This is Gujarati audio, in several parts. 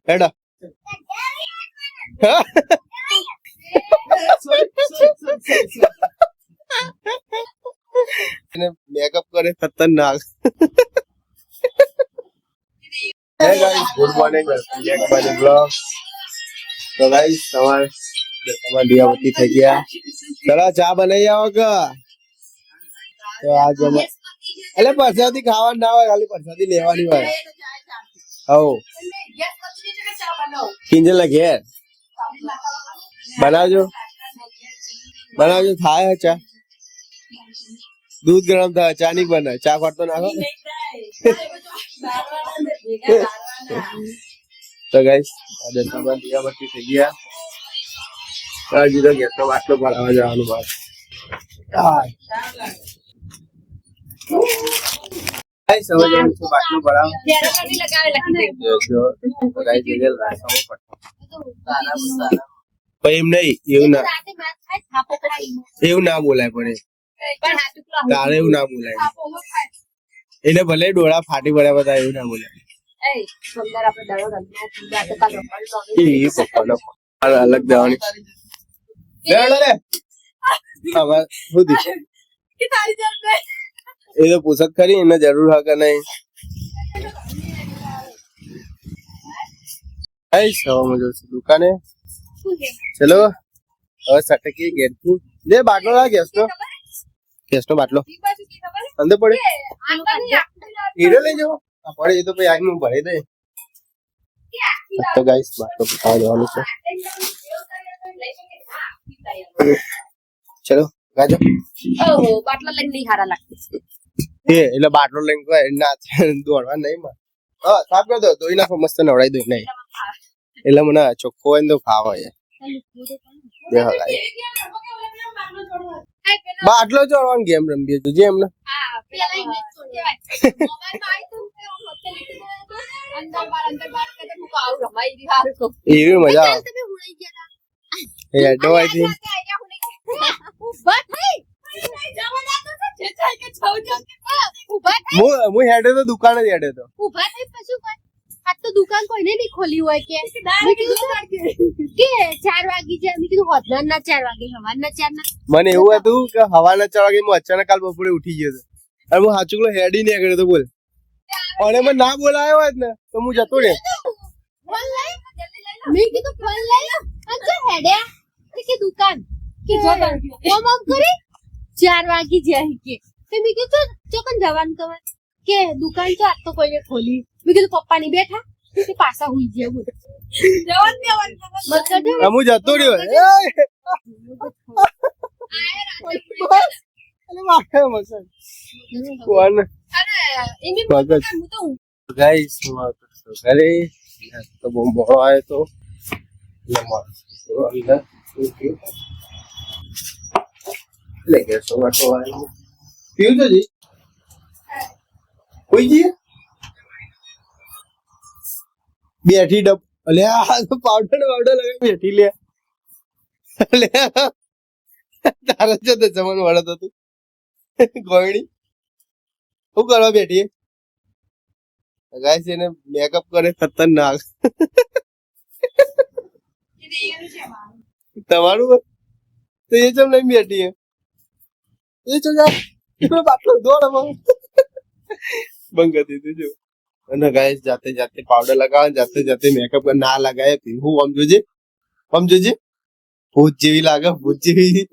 હેડો મેકઅપ કરે ખતરનાક. હે guys good morning welcome back to my blog. તો ગાઈસ તમારા દિયાવતી થઈ ગયા. ચલો ચા બનાવી આવો કે. તો આજ અમે એટલે પરસાદી ખાવાનું ના હોય, ખાલી પરસાદી લેવાની હોય. હો કિંજલ ઘેર બનાવજો થાય ચા. દૂધ ગરમ થાય, ચા નહીં બને. ચા ફરતો નાખો. તો ગાઈસ આજે તમારા દિયાબત્તી થઈ ગયા. હજી તો ગેસ નો બાટલો ભરાવા જવાનું બાર. ગાઈસ હવે જવાનું છે બાટલો ભરાવા. એમ નહીં, એવું ના બોલાય. પણ તારે એવું ના બોલાય. એને ભલે ડોળા ફાટી પડ્યા બધા, એવું ના બોલાય. અલગ દેવાની એ તો પૂછક ખરી, એને જરૂર હા કે નહીં. દુકાને ચલો હવે સટકી ગેરથી લે બાટલો લા ગેસ નો બાટલો અંદર પડે. હીરો લઈ જાઓ પડે એ તો પછી આઈ હું ભરી દે. તો ગાઈસ બાટલો ખાવા જવાનું છે. ચલો ગાજો. ઓહો બાટલો લઈને નહીં હારા લાગતી. એટલે બાટલો લઈને કોઈ ના દોડવા નહીં માં. હા સાફ કરી દો, ધોઈ નાખો, મસ્ત નવડાવી દો. નહીં એટલે મને ચોખ્ખો હોય ને તો ખાવા બાટલો ચોડવાનું ગેમ રમીએ તું જે એમને. એવી મજા આવે. હું હેડે તો દુકાન જ હેડે તો. તો દુકાન કોઈને નહીં ખોલી હોય કે 4 વાગી જાય. મેં કીધું હોદના 4 વાગે, હવાના 4 ના. મને એવું હતું કે હવાના 4 વાગે હું અચાનક કાલ બપોરે ઉઠી ગયો હતો અને હું સાચું હેડી નહીં કર્યો તો બોલ. અને મને ના બોલાયો હોત ને તો હું જતો રે. મેં કીધું ફોન લઈ અને હેડ્યા કે દુકાન કે જો કોમ કરી 4 વાગી જાય કે. મેં કીધું ચોકન જવાનું તમારે કે દુકાન તો આજ તો કોઈને ખોલી. મેં કીધું પપ્પા ની બેઠા કે પાછા હુઈ ગયા બોલ. હું જતો રહ્યો. તો બહુ મોડો આવ્યો તો પીવું તો જી કોઈ જઈએ બેઠી ડબ પાવડર લગાવી બેઠી લે. તારે છે તો જમણ વળત હતું ગોયણી શું કરવા બેઠી ગાઈસ. એને મેકઅપ કરે ખતરનાક. તમારું તો એ ચમ નહીં બેઠી એ ચો બાટલો દોડ બંધ કરી દીધું જો. અને ગાઈસ જાતે જાતે પાવડર લગાવે, જાતે જાતે મેકઅપ ના લગાવે. હું સમજોજે ભૂત જેવી લાગે, ભૂત જેવી.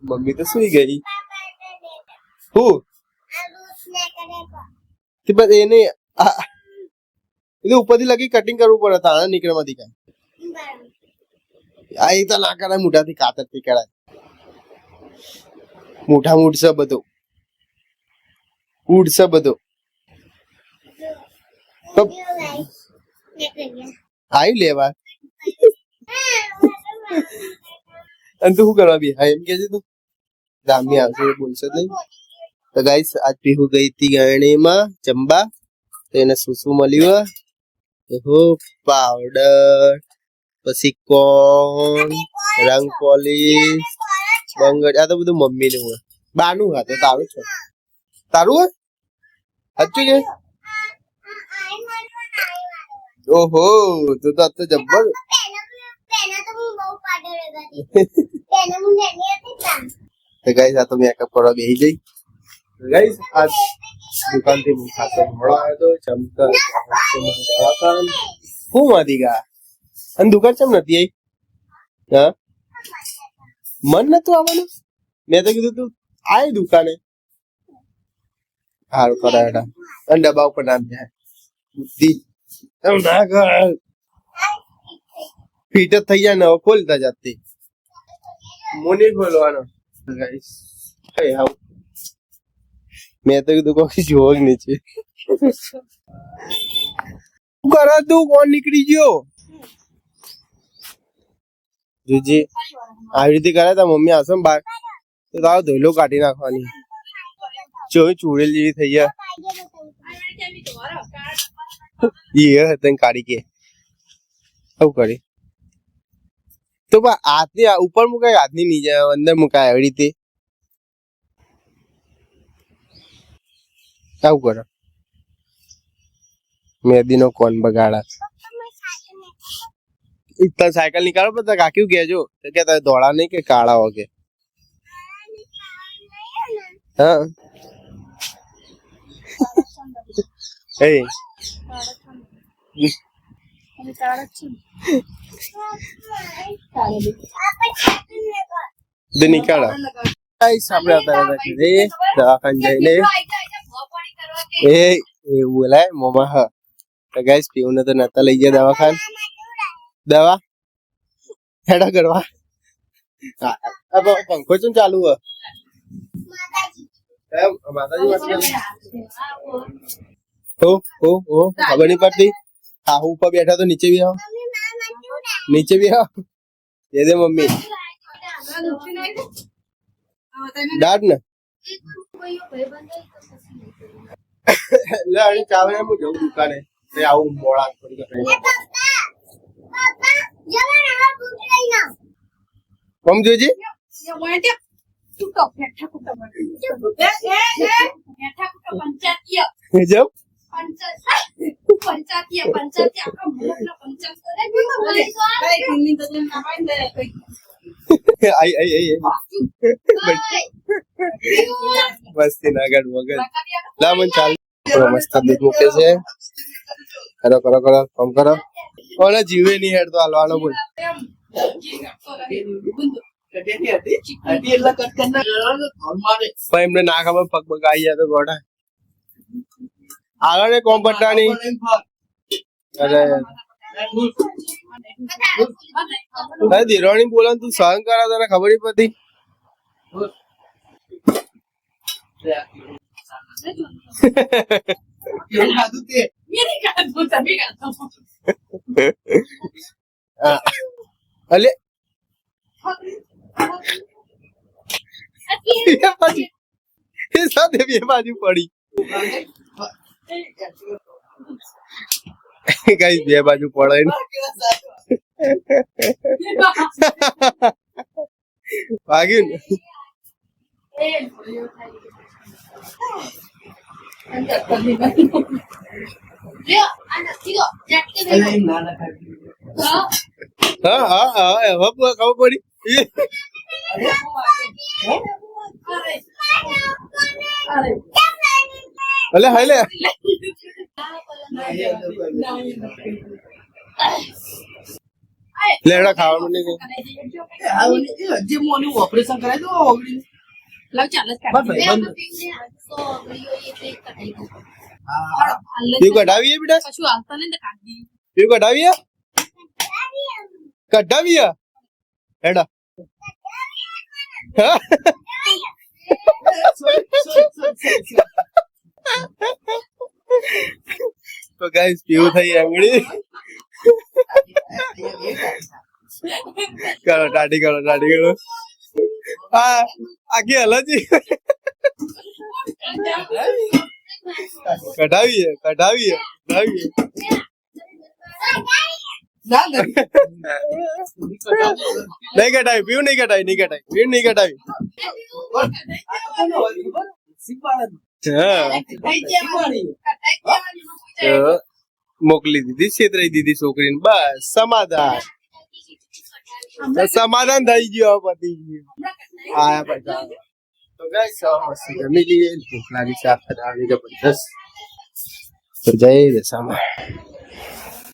મમ્મી તો સુઈ ગઈ. હું એને ઉપરથી લગી કટિંગ કરવું પડે તારે નીકળે માંથી કઈ. આ એ તો ના કરાય, મોઢાથી કાતર થી કરાય. મોઢા ઉડશે બધું, ઉડશે બધું. આવી લેવા અને તું શું કરવા બી હા એમ કે છે તું ગામી આવશે બોલશે નહીં. તો ગાઈસ આજ પીહુ ગઈ હતી ગરણીમાં ચંબા. તો એને શું મળ્યું? પાવડર, પછી કોન, રંગ પોલીસ, બંગડ. આ તો બધું મમ્મી નું હોય. બાનું હા તો તારું છે. તારું હોય સાચું કે ઓહો તું તો અત્યારે જબ્બર તો ગાઈસ આ તો મેકઅપ કરવા બેસી જઈ ગાઈસ આ દુકાન થી હું ખાતો મળો આવ્યો તો ચમકા હું માંથી ગયા અને દુકાન ચમ નથી આવી હા મન નતું આવવાનું મેં તો કીધું તું આય દુકાને હારું કરાયડા અને ડબ્બા ઉપર નામ જાય બુદ્ધિ એમ ના કર ફીટ જ થઈ જાય ને હવે ખોલતા જાતી મુની ખોલવાનો ગાઈસ હે હાઉ મેં તો કીધું કોઈ જોવો જ નીચે કરા તું કોણ નીકળી ગયો જોજી આવી રીતે કરે તા મમ્મી આવશે ને બાર તો તારો ધોઈલો કાઢી નાખવાની ચોઈ ચૂડેલ જેવી થઈ ગયા એ તને કાઢી કે આવું કરી તો હાથની ઉપર મુકાય હાથની નીચે અંદર મુકાય આવી રીતે આવું કરો મેદી નો કોણ બગાડા ઇતના સાયકલ નીકાળો પણ કાક્યું કેજો કે તારે દોડા નહીં કે કાળા હો કે હા એ નીકાળો આપણે દવાખાને જઈને એ એવું બોલાય મોમાં હ તો ગાઈસ પીવું ને તો નતા લઈ ગયા દવાખાને દવા હેડા કરવા પંખો શું ચાલુ હ માતાજી ખબર નહીં પડતી આહુ ઉપર બેઠા તો નીચે બી આવો નીચે બી આવો દે દે મમ્મી દાદ ને લે ચાવે હું જઉં દુકાને આવું મોડા કોમ જોજી જબ મસ્તી ના ગઢ વગર લા મન ચાલ મસ્ત દીક મૂકે છે કરો કરો કરો કામ કરો ઓને જીવે નહીં હેડ તો હાલવાનો બોલ એમને ના ખબર પગ પગ આવી જાય તો ગોડા આગળ કોમ પટ્ટાની અરે ધીરોણી બોલા તું સહન કરા તને ખબર નહીં પડતી અલે એ સાથે બે બાજુ પડી કઈ બે બાજુ પડે ભાગ્યું હા હા હા હવે ખબર પડી અલે હાલે લેડા ખાવાનું નહીં જે મોનું ઓપરેશન કરાય તો ઓગળી કઢાવીએ બેટા કશું આવતા નહીં કાઢી કઢાવીએ કઢાવીએ હેડા તો ગાઈસ પીવું થઈ આંગળી કરો ટાટી કરો હા આખી હલાજી કઢાવીએ નહીં કઢાવી પીવું નહીં કઢાવી પીવું નહીં કઢાવી મોકલી દીધી, છેતરાઈ દીધી છોકરીને, બસ સમાધાન. તો સમાધાન થઈ ગયું, હવે પતી ગયું. આયા પૈસા. તો ગાઈસ જમી લઈએ, ભૂખ લાગી છે આખા દાડની જબરદસ્ત. તો જય દશામાં.